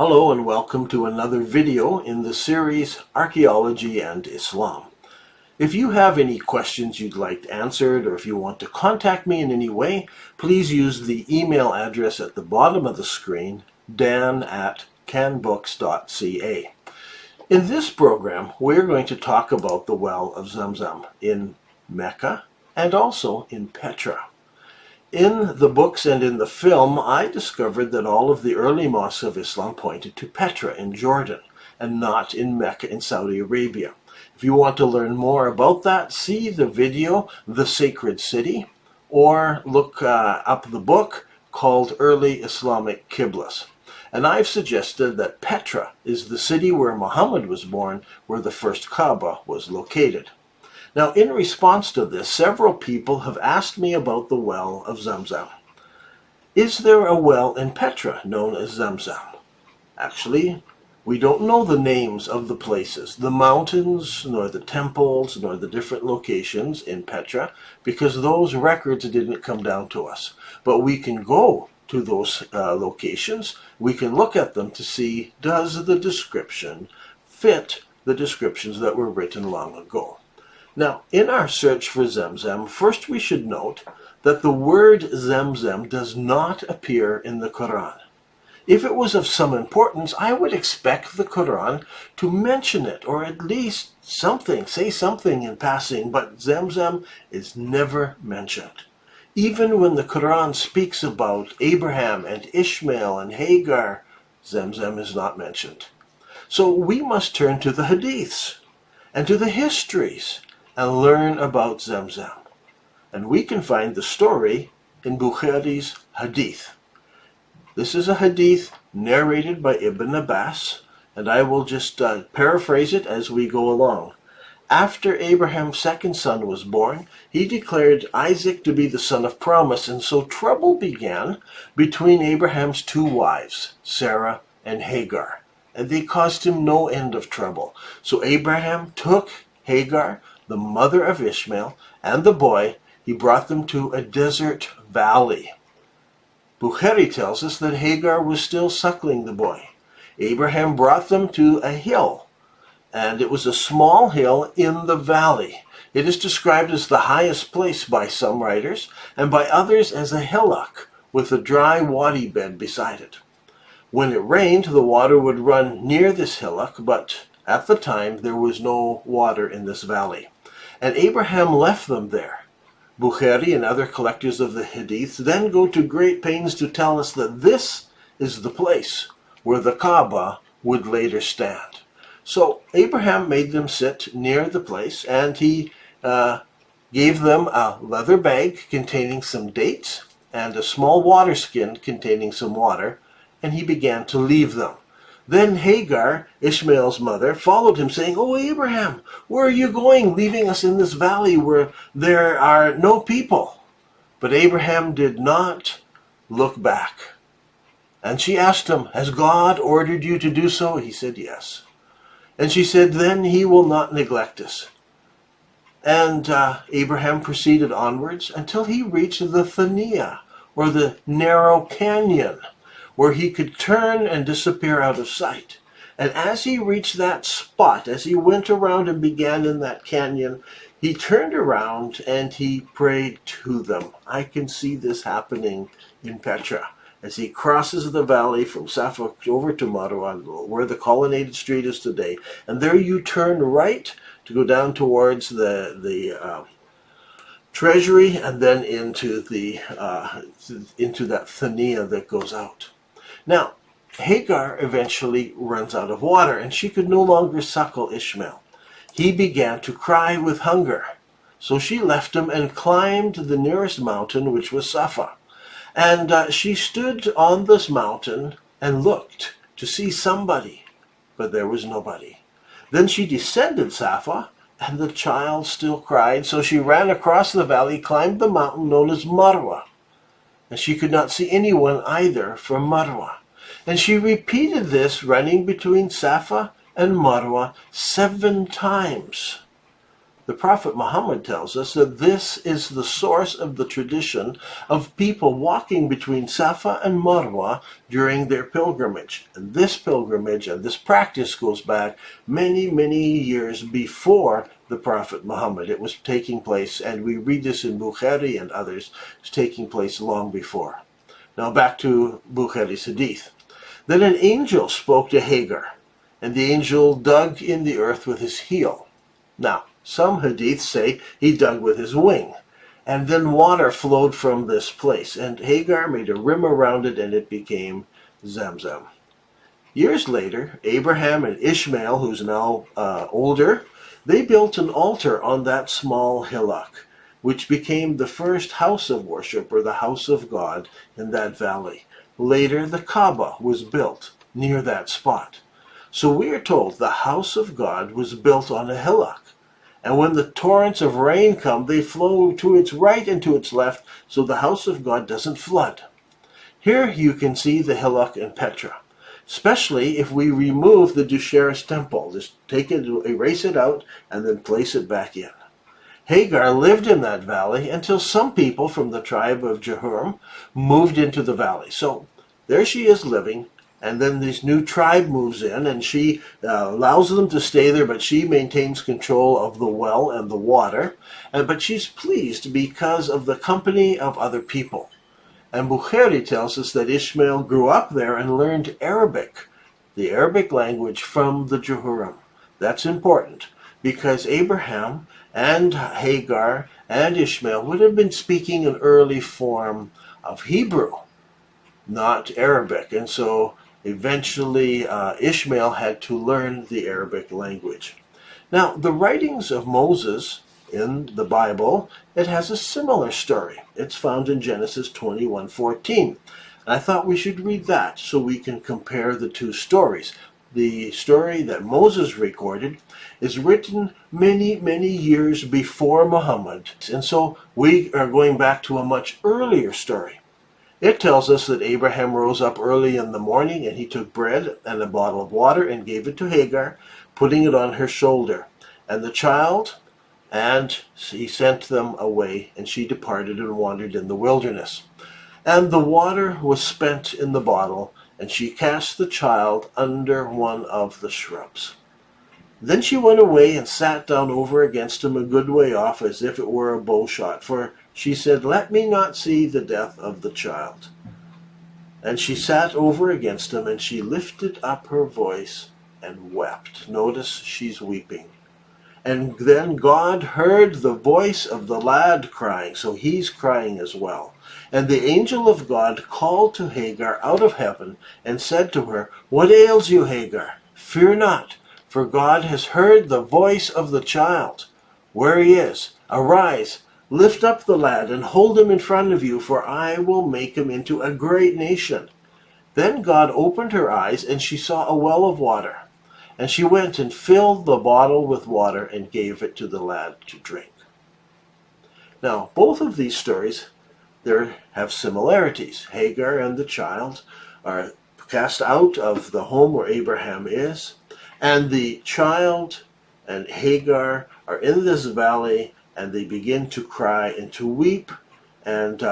Hello and welcome to another video in the series Archaeology and Islam. If you have any questions you'd like answered, or if you want to contact me in any way, please use the email address at the bottom of the screen, dan@canbooks.ca. In this program, we're going to talk about the well of ZamZam in Mecca and also in Petra. In the books and in the film, I discovered that all of the early mosques of Islam pointed to Petra in Jordan and not in Mecca in Saudi Arabia. If you want to learn more about that, see the video, The Sacred City, or look up the book called Early Islamic Qiblas. And I've suggested that Petra is the city where Muhammad was born, where the first Kaaba was located. Now, in response to this, several people have asked me about the well of ZamZam. Is there a well in Petra known as ZamZam? Actually, we don't know the names of the places, the mountains, nor the temples, nor the different locations in Petra, because those records didn't come down to us. But we can go to those locations, we can look at them to see, does the description fit the descriptions that were written long ago? Now, in our search for ZamZam, first we should note that the word ZamZam does not appear in the Quran. If it was of some importance, I would expect the Quran to mention it, or at least something, say something in passing, but ZamZam is never mentioned. Even when the Quran speaks about Abraham and Ishmael and Hagar, ZamZam is not mentioned. So we must turn to the hadiths and to the histories and learn about ZamZam. And we can find the story in Bukhari's hadith. This is a hadith narrated by Ibn Abbas, and I will just paraphrase it as we go along. After Abraham's second son was born, he declared Isaac to be the son of promise, and so trouble began between Abraham's two wives, Sarah and Hagar, and they caused him no end of trouble. So Abraham took Hagar, the mother of Ishmael, and the boy. He brought them to a desert valley. Bukhari tells us that Hagar was still suckling the boy. Abraham brought them to a hill, and it was a small hill in the valley. It is described as the highest place by some writers, and by others as a hillock with a dry wadi bed beside it. When it rained, the water would run near this hillock, but at the time there was no water in this valley. And Abraham left them there. Bukhari and other collectors of the hadiths then go to great pains to tell us that this is the place where the Kaaba would later stand. So Abraham made them sit near the place, and he gave them a leather bag containing some dates and a small water skin containing some water, and he began to leave them. Then Hagar, Ishmael's mother, followed him, saying, "Oh, Abraham, where are you going, leaving us in this valley where there are no people?" But Abraham did not look back. And she asked him, "Has God ordered you to do so?" He said, "Yes." And she said, "Then he will not neglect us." And Abraham proceeded onwards until he reached the Thania, or the narrow canyon, where he could turn and disappear out of sight. And as he reached that spot, as he went around and began in that canyon, he turned around and he prayed to them. I can see this happening in Petra. As he crosses the valley from Safa over to Marwa, where the colonnaded street is today, and there you turn right to go down towards the treasury, and then into that Thania that goes out. Now, Hagar eventually runs out of water, and she could no longer suckle Ishmael. He began to cry with hunger. So she left him and climbed the nearest mountain, which was Safa. And she stood on this mountain and looked to see somebody, but there was nobody. Then she descended Safa, and the child still cried, so she ran across the valley, climbed the mountain known as Marwa. And she could not see anyone either from Marwa. And she repeated this, running between Safa and Marwa 7 times. The Prophet Muhammad tells us that this is the source of the tradition of people walking between Safa and Marwa during their pilgrimage. And this pilgrimage and this practice goes back many, many years before the Prophet Muhammad. It was taking place, and we read this in Bukhari and others, it's taking place long before. Now back to Bukhari's hadith. Then an angel spoke to Hagar, and the angel dug in the earth with his heel. Now, some hadiths say he dug with his wing, and then water flowed from this place, and Hagar made a rim around it, and it became ZamZam. Years later, Abraham and Ishmael, who's now older, they built an altar on that small hillock, which became the first house of worship, or the house of God, in that valley. Later, the Kaaba was built near that spot. So we are told the house of God was built on a hillock. And when the torrents of rain come, they flow to its right and to its left, so the house of God doesn't flood. Here you can see the hillock in Petra, especially if we remove the Dusheris temple. Just take it, erase it out, and then place it back in. Hagar lived in that valley until some people from the tribe of Jehurim moved into the valley. So there she is living, and then this new tribe moves in, and she allows them to stay there, but she maintains control of the well and the water. But she's pleased because of the company of other people. And Bukhari tells us that Ishmael grew up there and learned Arabic, the Arabic language, from the Jehurim. That's important, because Abraham and Hagar and Ishmael would have been speaking an early form of Hebrew, not Arabic. And so eventually Ishmael had to learn the Arabic language. Now, the writings of Moses in the Bible, it has a similar story. It's found in Genesis 21:14. I thought we should read that so we can compare the two stories. The story that Moses recorded is written many, many years before Muhammad. And so we are going back to a much earlier story. It tells us that Abraham rose up early in the morning, and he took bread and a bottle of water and gave it to Hagar, putting it on her shoulder. And the child, and he sent them away, and she departed and wandered in the wilderness. And the water was spent in the bottle, and she cast the child under one of the shrubs. Then she went away and sat down over against him a good way off, as if it were a bow shot, for she said, "Let me not see the death of the child." And she sat over against him, and she lifted up her voice and wept. Notice she's weeping. And then God heard the voice of the lad crying, so he's crying as well. And the angel of God called to Hagar out of heaven and said to her, "What ails you, Hagar? Fear not, for God has heard the voice of the child, where he is. Arise, lift up the lad and hold him in front of you, for I will make him into a great nation." Then God opened her eyes, and she saw a well of water. And she went and filled the bottle with water and gave it to the lad to drink. Now, both of these stories, they have similarities. Hagar and the child are cast out of the home where Abraham is, and the child and Hagar are in this valley, and they begin to cry and to weep. And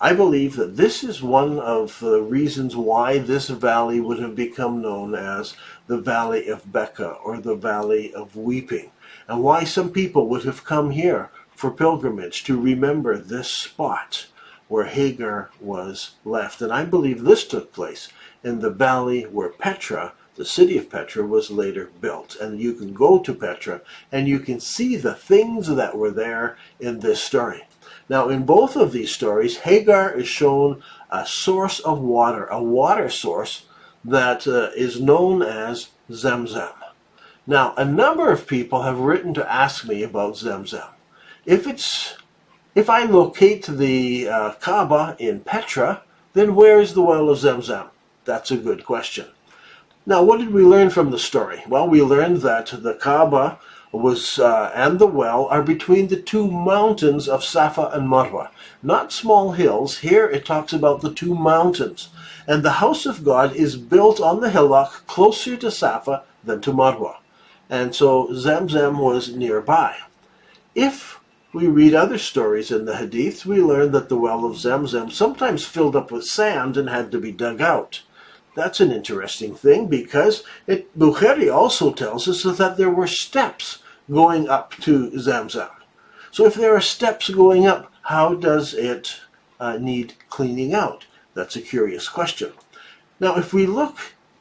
I believe that this is one of the reasons why this valley would have become known as the Valley of Becca, or the Valley of Weeping, and why some people would have come here for pilgrimage to remember this spot where Hagar was left. And I believe this took place in the valley where Petra, the city of Petra, was later built. And you can go to Petra and you can see the things that were there in this story. Now, in both of these stories, Hagar is shown a source of water, a water source that is known as ZamZam. Now, a number of people have written to ask me about ZamZam. If I locate the Kaaba in Petra, then where is the well of ZamZam? That's a good question. Now, what did we learn from the story? Well, we learned that the Kaaba and the well are between the two mountains of Safa and Marwa. Not small hills. Here it talks about the two mountains. And the house of God is built on the hillock closer to Safa than to Marwa. And so ZamZam was nearby. If we read other stories in the Hadiths, we learn that the well of ZamZam sometimes filled up with sand and had to be dug out. That's an interesting thing because Bukhari also tells us that there were steps going up to ZamZam. So if there are steps going up, how does it need cleaning out? That's a curious question. Now, if we look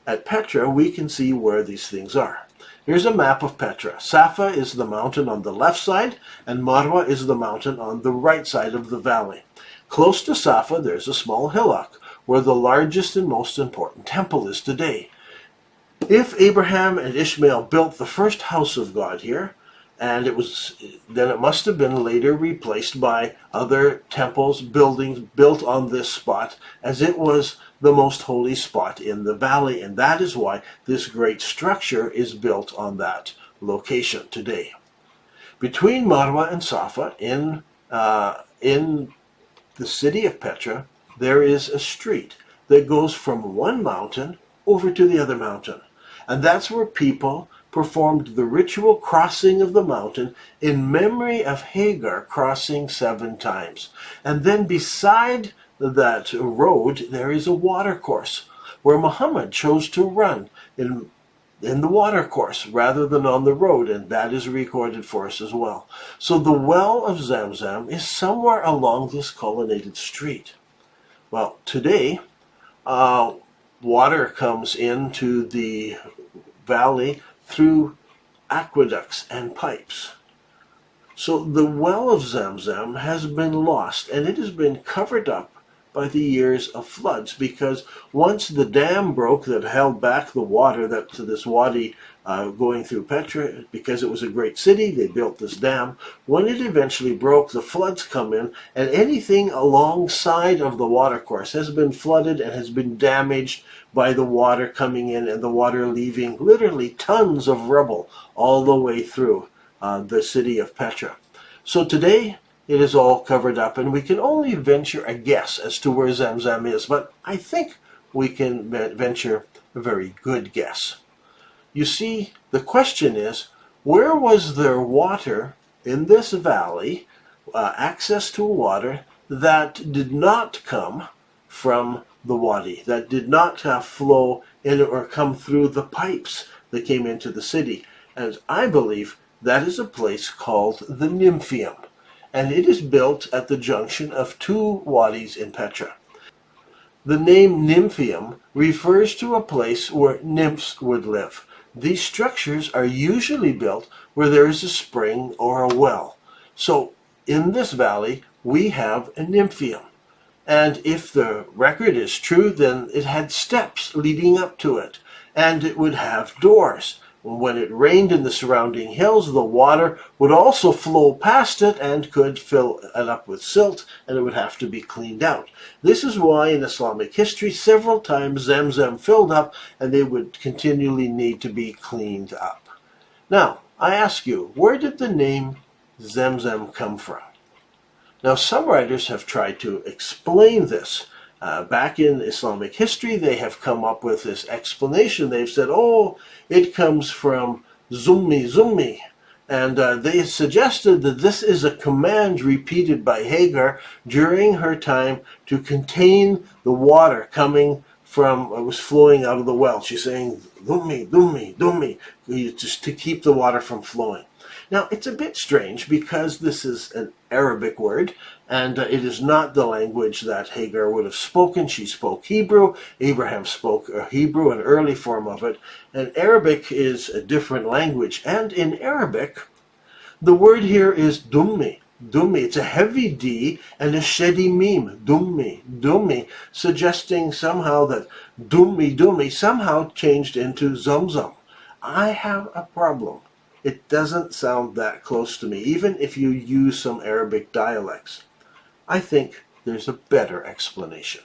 at Petra, we can see where these things are. Here's a map of Petra. Safa is the mountain on the left side, and Marwa is the mountain on the right side of the valley. Close to Safa, there's a small hillock, where the largest and most important temple is today. If Abraham and Ishmael built the first house of God here, and then it must have been later replaced by other temples, buildings built on this spot, as it was the most holy spot in the valley, and that is why this great structure is built on that location today. Between Marwa and Safa, in the city of Petra, there is a street that goes from one mountain over to the other mountain, and that's where people performed the ritual crossing of the mountain in memory of Hagar crossing 7 times. And then beside that road, there is a watercourse where Muhammad chose to run in the watercourse rather than on the road, and that is recorded for us as well. So the well of ZamZam is somewhere along this colonnaded street. Well, today, water comes into the valley through aqueducts and pipes. So the well of ZamZam has been lost, and it has been covered up by the years of floods, because once the dam broke that held back the water to this wadi going through Petra, because it was a great city, they built this dam. When it eventually broke, the floods come in, and anything alongside of the watercourse has been flooded and has been damaged by the water coming in and the water leaving literally tons of rubble all the way through the city of Petra. So today, it is all covered up, and we can only venture a guess as to where ZamZam is, but I think we can venture a very good guess. You see, the question is, where was there water in this valley, access to water that did not come from the wadi, that did not flow in or come through the pipes that came into the city? And I believe that is a place called the Nymphium, and it is built at the junction of 2 wadis in Petra. The name Nymphium refers to a place where nymphs would live. These structures are usually built where there is a spring or a well. So in this valley, we have a Nymphium. And if the record is true, then it had steps leading up to it, and it would have doors. When it rained in the surrounding hills, the water would also flow past it and could fill it up with silt, and it would have to be cleaned out. This is why in Islamic history several times ZamZam filled up and they would continually need to be cleaned up. Now, I ask you, where did the name ZamZam come from? Now, some writers have tried to explain this. Back in Islamic history, they have come up with this explanation. They've said, oh, it comes from Zummi, Zummi. And they suggested that this is a command repeated by Hagar during her time to contain the water coming from, it was flowing out of the well. She's saying, Dummi, Dummi, Dummi, just to keep the water from flowing. Now, it's a bit strange because this is an Arabic word, and it is not the language that Hagar would have spoken. She spoke Hebrew. Abraham spoke Hebrew, an early form of it. And Arabic is a different language. And in Arabic, the word here is dummi. Dummi. It's a heavy D and a sheddy meme. Dummi. Dummi. Suggesting somehow that dummi, dummi somehow changed into ZamZam. I have a problem. It doesn't sound that close to me, even if you use some Arabic dialects. I think there's a better explanation.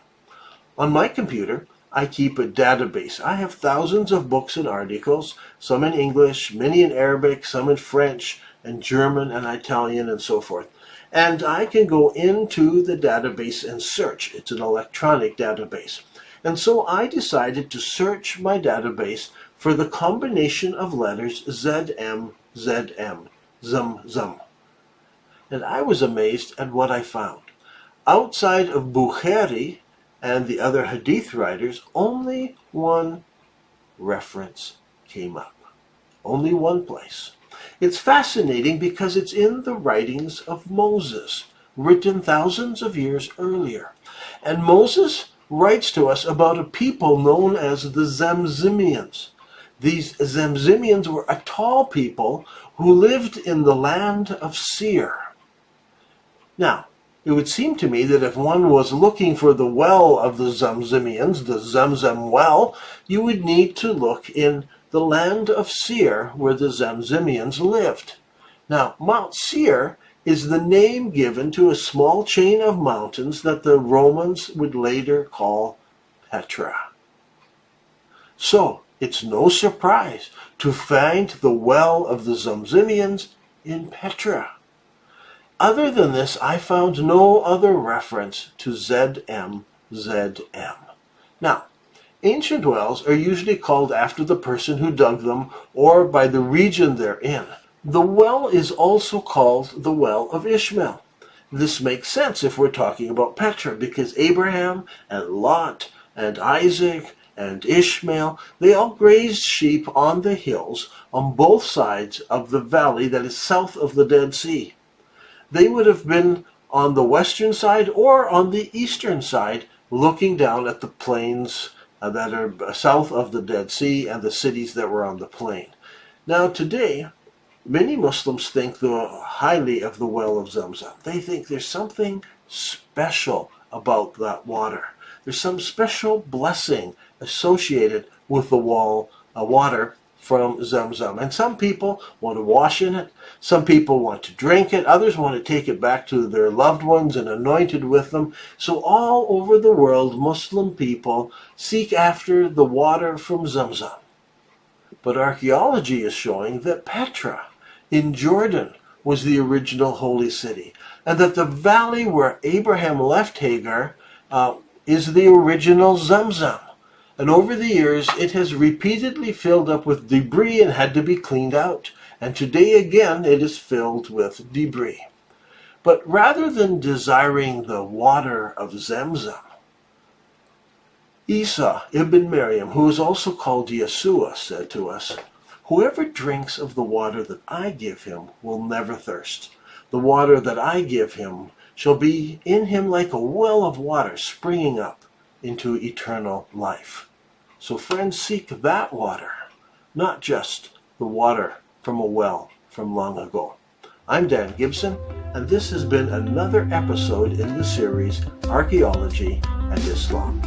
On my computer, I keep a database. I have thousands of books and articles, some in English, many in Arabic, some in French, and German, and Italian, and so forth. And I can go into the database and search. It's an electronic database. And so I decided to search my database for the combination of letters ZM, ZM, ZamZam. and I was amazed at what I found. Outside of Bukhari and the other Hadith writers, only one reference came up. Only one place. It's fascinating because it's in the writings of Moses, written thousands of years earlier. And Moses writes to us about a people known as the ZamZamians. These ZamZamians were a tall people who lived in the land of Seir. Now, it would seem to me that if one was looking for the well of the ZamZamians, the ZamZam well, you would need to look in the land of Seir where the ZamZamians lived. Now, Mount Seir is the name given to a small chain of mountains that the Romans would later call Petra. So, it's no surprise to find the well of the ZamZamians in Petra. Other than this, I found no other reference to ZamZam. Now, ancient wells are usually called after the person who dug them or by the region they're in. The well is also called the well of Ishmael. This makes sense if we're talking about Petra, because Abraham and Lot and Isaac and Ishmael, they all grazed sheep on the hills on both sides of the valley that is south of the Dead Sea. They would have been on the western side or on the eastern side, looking down at the plains that are south of the Dead Sea and the cities that were on the plain. Now today, many Muslims think highly of the well of ZamZam. They think there's something special about that water. There's some special blessing associated with the water from ZamZam. And some people want to wash in it. Some people want to drink it. Others want to take it back to their loved ones and anoint it with them. So all over the world, Muslim people seek after the water from ZamZam. But archaeology is showing that Petra in Jordan was the original holy city, and that the valley where Abraham left Hagar is the original ZamZam. And over the years, it has repeatedly filled up with debris and had to be cleaned out. And today again, it is filled with debris. But rather than desiring the water of ZamZam, Isa ibn Maryam, who is also called Yeshua, said to us, "Whoever drinks of the water that I give him will never thirst. The water that I give him shall be in him like a well of water springing up into eternal life." So friends, seek that water, not just the water from a well from long ago. I'm Dan Gibson, and this has been another episode in the series Archaeology and Islam.